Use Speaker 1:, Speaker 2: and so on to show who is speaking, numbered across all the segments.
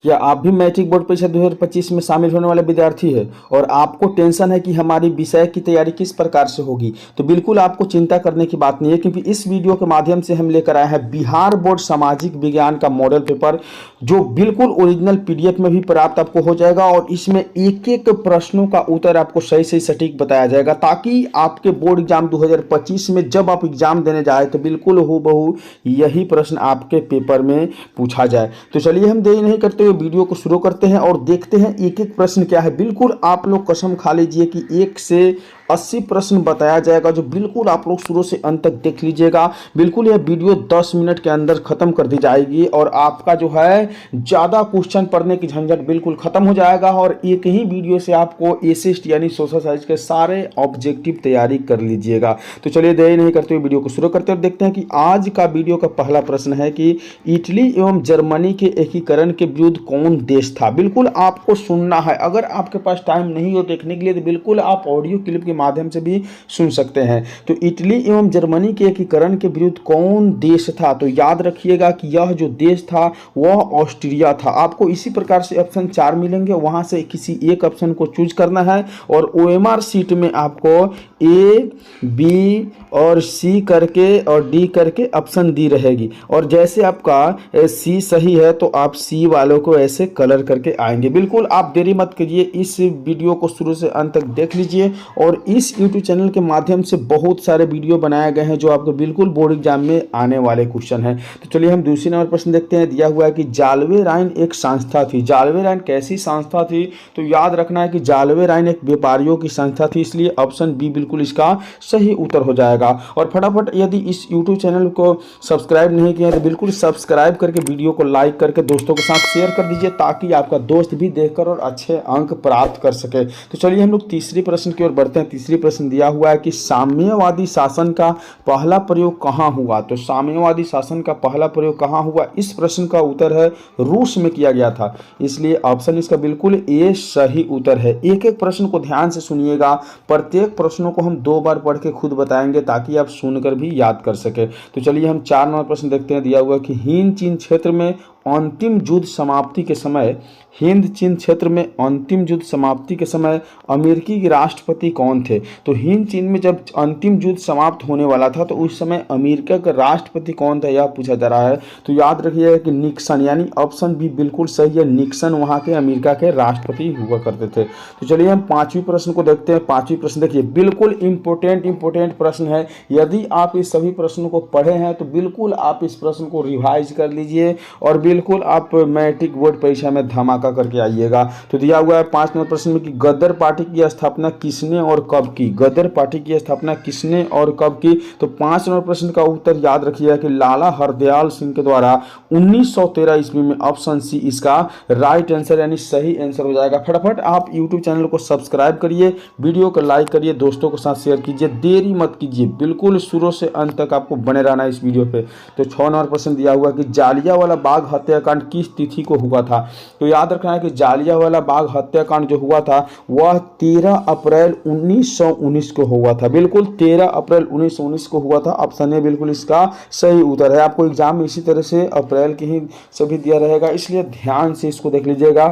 Speaker 1: क्या आप भी मैट्रिक बोर्ड परीक्षा 2025 में शामिल होने वाले विद्यार्थी हैं और आपको टेंशन है कि हमारी विषय की तैयारी किस प्रकार से होगी? तो बिल्कुल आपको चिंता करने की बात नहीं है, क्योंकि इस वीडियो के माध्यम से हम लेकर आए हैं बिहार बोर्ड सामाजिक विज्ञान का मॉडल पेपर, जो बिल्कुल ओरिजिनल पीडीएफ में भी प्राप्त आपको हो जाएगा और इसमें एक एक प्रश्नों का उत्तर आपको सही सही सटीक बताया जाएगा, ताकि आपके बोर्ड एग्जाम 2025 में जब आप एग्जाम देने जाए तो बिल्कुल हूबहू यही प्रश्न आपके पेपर में पूछा जाए। तो चलिए हम देरी नहीं करते वीडियो को शुरू करते हैं और देखते हैं एक एक प्रश्न क्या है। बिल्कुल आप लोग कसम खा लीजिए कि 1 से 80 प्रश्न बताया जाएगा, जो बिल्कुल आप लोग शुरू से अंत तक देख लीजिएगा। बिल्कुल यह वीडियो 10 मिनट के अंदर खत्म कर दी जाएगी और आपका जो है ज़्यादा क्वेश्चन पढ़ने की झंझट बिल्कुल खत्म हो जाएगा और एक ही वीडियो से आपको एसिस्ट यानी सोशल साइंस के सारे ऑब्जेक्टिव तैयारी कर लीजिएगा। तो चलिए देरी नहीं करते हुए वीडियो को शुरू करते और देखते हैं कि आज का वीडियो का पहला प्रश्न है कि इटली एवं जर्मनी के एकीकरण के विरुद्ध कौन देश था? बिल्कुल आपको सुनना है। अगर आपके पास टाइम नहीं हो देखने के लिए तो बिल्कुल आप ऑडियो क्लिप के माध्यम से भी सुन सकते हैं। तो इटली एवं जर्मनी के एकीकरण के विरुद्ध कौन देश था? तो याद रखिएगा कि यह जो देश था वह ऑस्ट्रिया था। आपको इसी प्रकार से ऑप्शन 4 मिलेंगे, वहां से किसी एक ऑप्शन को चूज करना है और ओएमआर सीट में आपको ए, बी और सी करके और डी करके ऑप्शन डी रहेगी और जैसे आपका सी सही है तो आप सी वालों को ऐसे कलर करके आएंगे। बिल्कुल आप देरी मत करिए, इस वीडियो को शुरू से अंत तक देख लीजिए और इस यूट्यूब चैनल के माध्यम से बहुत सारे वीडियो बनाए गए हैं जो आपको बिल्कुल बोर्ड एग्जाम में आने वाले क्वेश्चन हैं। तो चलिए हम दूसरी नंबर प्रश्न देखते हैं। दिया हुआ है कि जालवे राइन एक संस्था थी। जालवे राइन कैसी संस्था थी? तो याद रखना है कि जालवे राइन एक व्यापारियों की संस्था थी, इसलिए ऑप्शन बी बिल्कुल इसका सही उत्तर हो जाएगा। और फटाफट यदि इस यूट्यूब चैनल को सब्सक्राइब नहीं किया तो बिल्कुल सब्सक्राइब करके वीडियो को लाइक करके दोस्तों के साथ शेयर कर दीजिए, ताकि आपका दोस्त भी देखकर और अच्छे अंक प्राप्त कर सके। तो चलिए हम लोग तीसरी प्रश्न की ओर बढ़ते हैं। तीसरी प्रश्न दिया हुआ है कि साम्यवादी शासन का पहला प्रयोग कहाँ हुआ? तो साम्यवादी शासन का पहला प्रयोग कहाँ हुआ? इस प्रश्न का उत्तर है रूस में किया गया था, इसलिए ऑप्शन इसका बिल्कुल ए सही उत्तर है। एक एक प्रश्न को ध्यान से सुनिएगा, प्रत्येक प्रश्नों को हम 2 बार पढ़ के खुद बताएंगे ताकि आप सुनकर भी याद कर सके। तो चलिए हम 4 नंबर प्रश्न देखते हैं। दिया हुआ कि हिंद चीन क्षेत्र में अंतिम युद्ध समाप्ति के समय हिंद चीन क्षेत्र में अंतिम युद्ध समाप्ति के समय अमेरिकी राष्ट्रपति कौन थे? तो हिंद चीन में जब अंतिम युद्ध समाप्त होने वाला था तो उस समय अमेरिका का राष्ट्रपति कौन था, यह पूछा जा रहा है। तो याद रखिएगा कि निक्सन, यानी ऑप्शन बी बिल्कुल सही है। निक्सन वहां के अमेरिका के राष्ट्रपति हुआ करते थे। तो चलिए हम 5वीं प्रश्न को देखते हैं। 5वीं प्रश्न देखिए, बिल्कुल इंपोर्टेंट प्रश्न है। यदि आप इस सभी प्रश्नों को पढ़े हैं तो बिल्कुल आप इस प्रश्न को रिवाइज कर लीजिए और बिल्कुल आप मैट्रिक बोर्ड परीक्षा में धमाका करके आइएगा। तो दिया हुआ है 5 नंबर प्रश्न में कि गदर पार्टी की स्थापना किसने और कब की? गदर पार्टी की स्थापना किसने और कब की? तो 5 नंबर प्रश्न का उत्तर याद रखिएगा कि लाला हरदयाल सिंह के द्वारा 1913 ईस्वी में। ऑप्शन सी इसका राइट आंसर यानी सही आंसर हो जाएगा। फटाफट आप यूट्यूब चैनल को सब्सक्राइब करिए, वीडियो को लाइक करिए, दोस्तों के साथ शेयर कीजिए, देरी मत कीजिए, बिल्कुल शुरू से अंत तक आपको बने रहना इस वीडियो पे। तो 6 नंबर प्रश्न दिया हुआ कि जालियांवाला बाग हत्याकांड किस तिथि को हुआ था? तो याद रखना है कि जालियांवाला बाग हत्याकांड जो हुआ था वह 13 अप्रैल 1919 को हुआ था। बिल्कुल 13 अप्रैल 1919 को हुआ था। ऑप्शन ए बिल्कुल इसका सही उत्तर है। आपको एग्जाम में इसी तरह से अप्रैल की ही सभी दिया रहेगा, इसलिए ध्यान से इसको देख लीजिएगा।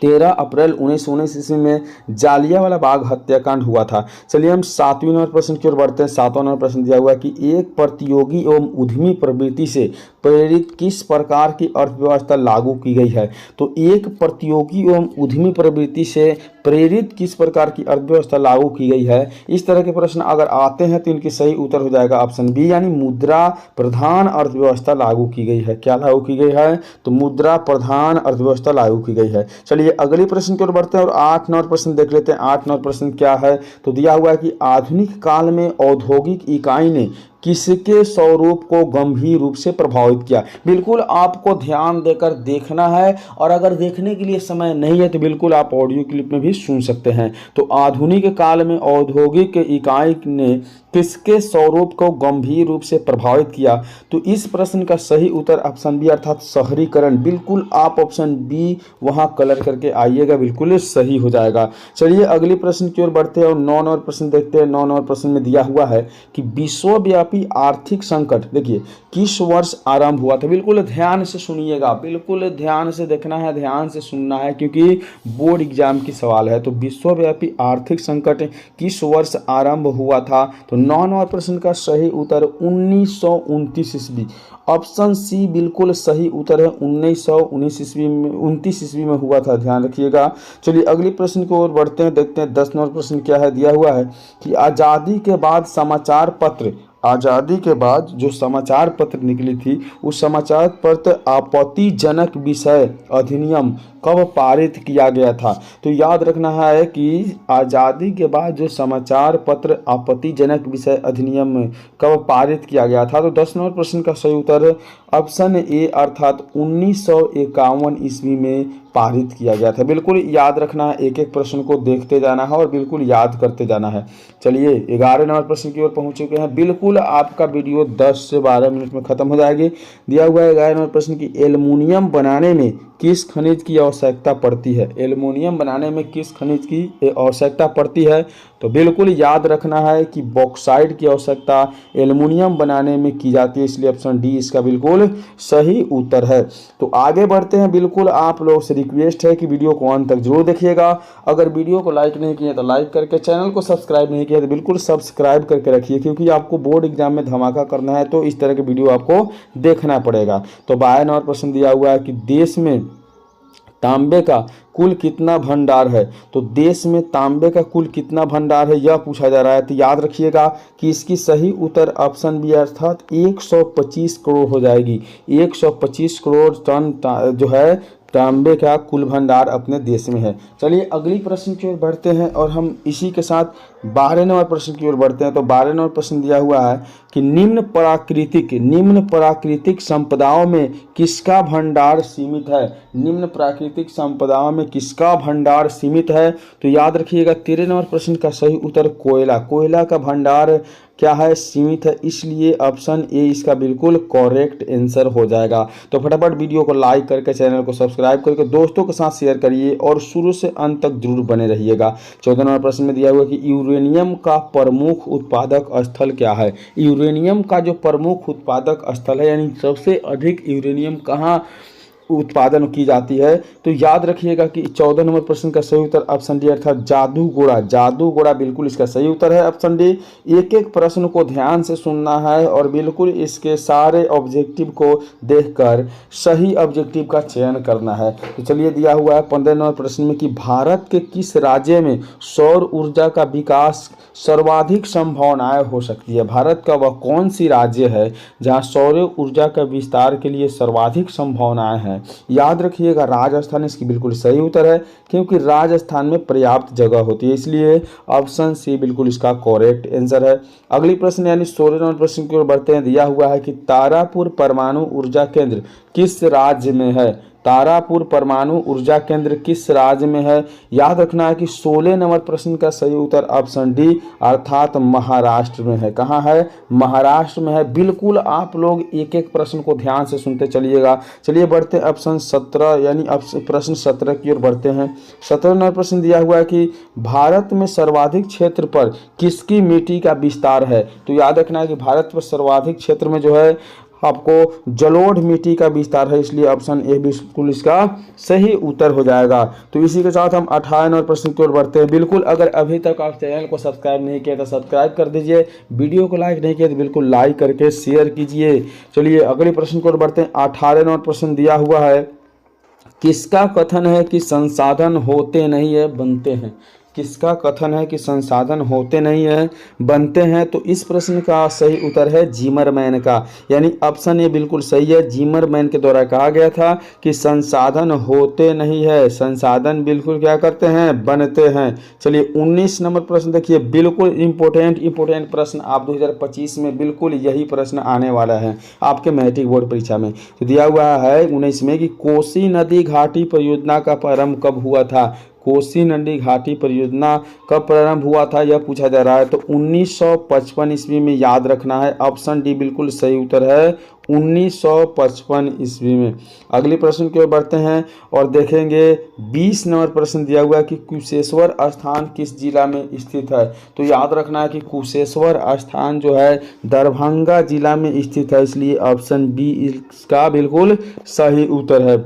Speaker 1: 13 अप्रैल 1919 ईस्वी में जालियांवाला बाग हत्याकांड हुआ था। चलिए हम 7वीं नंबर प्रश्न की ओर बढ़ते हैं। 7वां नंबर प्रश्न दिया हुआ है कि एक प्रतियोगी एवं उद्यमी प्रवृत्ति से प्रेरित किस प्रकार की अर्थव्यवस्था लागू की गई है? तो एक प्रतियोगी एवं उद्यमी प्रवृत्ति से प्रेरित किस प्रकार की अर्थव्यवस्था लागू की गई है? इस तरह के प्रश्न अगर आते हैं तो इनकी सही उत्तर हो जाएगा ऑप्शन बी, यानी मुद्रा प्रधान अर्थव्यवस्था लागू की गई है। क्या लागू की गई है? तो मुद्रा प्रधान अर्थव्यवस्था लागू की गई है। चलिए अगले प्रश्न की ओर बढ़ते हैं और 8 नंबर प्रश्न देख लेते हैं। 8 नंबर प्रश्न क्या है? तो दिया हुआ है कि आधुनिक काल में औद्योगिक इकाई ने किसके स्वरूप को गंभीर रूप से प्रभावित किया? बिल्कुल आपको ध्यान देकर देखना है और अगर देखने के लिए समय नहीं है तो बिल्कुल आप ऑडियो क्लिप में भी सुन सकते हैं। तो आधुनिक काल में औद्योगिक इकाई ने किसके स्वरूप को गंभीर रूप से प्रभावित किया? तो इस प्रश्न का सही उत्तर ऑप्शन बी अर्थात शहरीकरण। बिल्कुल आप ऑप्शन बी वहां कलर करके आइएगा, बिल्कुल सही हो जाएगा। चलिए अगली प्रश्न की ओर बढ़ते हैं और 9 नंबर प्रश्न देखते हैं। 9 नंबर प्रश्न में दिया हुआ है कि विश्वव्यापी आर्थिक संकट देखिए किस वर्ष आरंभ हुआ था? बिल्कुल ध्यान से सुनिएगा, बिल्कुल ध्यान से देखना है, ध्यान से सुनना है, क्योंकि बोर्ड एग्जाम की सवाल है। तो विश्वव्यापी आर्थिक संकट किस वर्ष आरंभ हुआ था? तो 9 नंबर प्रश्न का सही उत्तर 1929 ईस्वी। ऑप्शन सी बिल्कुल सही उत्तर है। 1919 ईस्वी में 29 ईस्वी में हुआ था, ध्यान रखिएगा। चलिए अगली प्रश्न की ओर बढ़ते हैं, देखते हैं 10 नंबर प्रश्न क्या है। दिया हुआ है कि आज़ादी के बाद समाचार पत्र, आज़ादी के बाद जो समाचार पत्र निकली थी उस समाचार पत्र आपत्तिजनक विषय अधिनियम कब पारित किया गया था? तो याद रखना है कि आज़ादी के बाद जो समाचार पत्र आपत्तिजनक विषय अधिनियम कब पारित किया गया था? तो 10 नंबर प्रश्न का सही उत्तर ऑप्शन ए अर्थात 1951 ईस्वी में पारित किया गया था। बिल्कुल याद रखना है, एक एक प्रश्न को देखते जाना है और बिल्कुल याद करते जाना है। चलिए 11 नंबर प्रश्न की ओर पहुंच चुके हैं। बिल्कुल आपका वीडियो 10 से 12 मिनट में खत्म हो जाएगी। दिया हुआ है 11 नंबर प्रश्न की एल्युमिनियम बनाने में किस खनिज की आवश्यकता पड़ती है? एल्युमिनियम बनाने में किस खनिज की आवश्यकता पड़ती है? तो बिल्कुल याद रखना है कि बॉक्साइट की आवश्यकता एल्युमिनियम बनाने में की जाती है, इसलिए ऑप्शन डी इसका बिल्कुल सही उत्तर है। तो आगे बढ़ते हैं। बिल्कुल आप लोग से रिक्वेस्ट है कि वीडियो को अंत तक जरूर देखिएगा। अगर वीडियो को लाइक नहीं किया तो लाइक करके, चैनल को सब्सक्राइब नहीं किया तो बिल्कुल सब्सक्राइब करके रखिए, क्योंकि आपको बोर्ड एग्जाम में धमाका करना है तो इस तरह के वीडियो आपको देखना पड़ेगा। तो 12 नंबर प्रश्न दिया हुआ है कि देश में तांबे का कुल कितना भंडार है? तो देश में तांबे का कुल कितना भंडार है यह पूछा जा रहा है। तो याद रखिएगा कि इसकी सही उत्तर ऑप्शन बी अर्थात 125 करोड़ हो जाएगी। 125 करोड़ टन जो है तांबे का कुल भंडार अपने देश में है। चलिए अगली प्रश्न की ओर बढ़ते हैं और हम इसी के साथ 12 नंबर प्रश्न की ओर बढ़ते हैं। तो 12 नंबर प्रश्न दिया हुआ है कि निम्न प्राकृतिक संपदाओं में किसका भंडार सीमित है? निम्न प्राकृतिक संपदाओं में किसका भंडार सीमित है? तो याद रखिएगा 13 नंबर प्रश्न का सही उत्तर कोयला का भंडार क्या है? सीमित है, इसलिए ऑप्शन ए इसका बिल्कुल करेक्ट आंसर हो जाएगा। तो फटाफट वीडियो को लाइक करके, चैनल को सब्सक्राइब करके दोस्तों के साथ शेयर करिए और शुरू से अंत तक जरूर बने रहिएगा। 14 नंबर प्रश्न में दिया हुआ है कि यूरेनियम का प्रमुख उत्पादक स्थल क्या है? यूरेनियम का जो प्रमुख उत्पादक स्थल है, यानी सबसे अधिक यूरेनियम कहाँ उत्पादन की जाती है? तो याद रखिएगा कि 14 नंबर प्रश्न का सही उत्तर ऑप्शन डी अर्थात जादूगोड़ा बिल्कुल इसका सही उत्तर है, ऑप्शन डी। एक एक प्रश्न को ध्यान से सुनना है और बिल्कुल इसके सारे ऑब्जेक्टिव को देखकर सही ऑब्जेक्टिव का चयन करना है। तो चलिए दिया हुआ है 15 नंबर प्रश्न में कि भारत के किस राज्य में सौर ऊर्जा का विकास सर्वाधिक संभावनाएं हो सकती है? भारत का वह कौन सी राज्य है जहां सौर ऊर्जा का विस्तार के लिए सर्वाधिक संभावनाएं हैं? याद रखिएगा राजस्थान इसकी बिल्कुल सही उत्तर है, क्योंकि राजस्थान में पर्याप्त जगह होती है, इसलिए ऑप्शन सी बिल्कुल इसका करेक्ट आंसर है। अगली प्रश्न यानी 16 नंबर प्रश्न की ओर बढ़ते हैं। दिया हुआ है कि तारापुर परमाणु ऊर्जा केंद्र किस राज्य में है? तारापुर परमाणु ऊर्जा केंद्र किस राज्य में है? याद रखना है कि 16 नंबर प्रश्न का सही उत्तर ऑप्शन डी अर्थात महाराष्ट्र में है। कहाँ है? महाराष्ट्र में है। बिल्कुल आप लोग एक एक प्रश्न को ध्यान से सुनते चलिएगा। चलिए बढ़ते हैं ऑप्शन 17 यानी प्रश्न 17 की ओर बढ़ते हैं। 17 नंबर प्रश्न दिया हुआ है कि भारत में सर्वाधिक क्षेत्र पर किसकी मिट्टी का विस्तार है? तो याद रखना है कि भारत पर सर्वाधिक क्षेत्र में जो है आपको जलोढ़ मिट्टी का विस्तार है, इसलिए ऑप्शन ए बिल्कुल इसका सही उत्तर हो जाएगा। तो इसी के साथ हम 18 नंबर प्रश्न की ओर बढ़ते हैं। बिल्कुल अगर अभी तक आप चैनल को सब्सक्राइब नहीं किया तो सब्सक्राइब कर दीजिए, वीडियो को लाइक नहीं किया तो बिल्कुल लाइक करके शेयर कीजिए। चलिए अगले प्रश्न की ओर बढ़ते हैं। 18 नंबर प्रश्न दिया हुआ है, किसका कथन है कि संसाधन होते नहीं है बनते हैं? किसका कथन है कि संसाधन होते नहीं है बनते हैं? तो इस प्रश्न का सही उत्तर है जिमरमैन का, यानी ऑप्शन ए बिल्कुल सही है। जिमरमैन के द्वारा कहा गया था कि संसाधन होते नहीं है, संसाधन बिल्कुल क्या करते हैं? बनते हैं। चलिए 19 नंबर प्रश्न देखिए, बिल्कुल इंपॉर्टेंट प्रश्न आप 2025 में बिल्कुल यही प्रश्न आने वाला है आपके मैट्रिक बोर्ड परीक्षा में। तो दिया हुआ है 19 में कि कोसी नदी घाटी परियोजना का प्रारंभ कब हुआ था? कोसी नदी घाटी परियोजना कब प्रारंभ हुआ था, यह पूछा जा रहा है। तो 1955 ईस्वी में, याद रखना है। ऑप्शन डी बिल्कुल सही उत्तर है, 1955 ईस्वी में। अगले प्रश्न की ओर बढ़ते हैं और देखेंगे 20 नंबर प्रश्न दिया हुआ है कि कुशेश्वर स्थान किस जिला में स्थित है। तो याद रखना है कि कुशेश्वर स्थान जो है दरभंगा जिला में स्थित है, इसलिए ऑप्शन बी इसका बिल्कुल सही उत्तर है।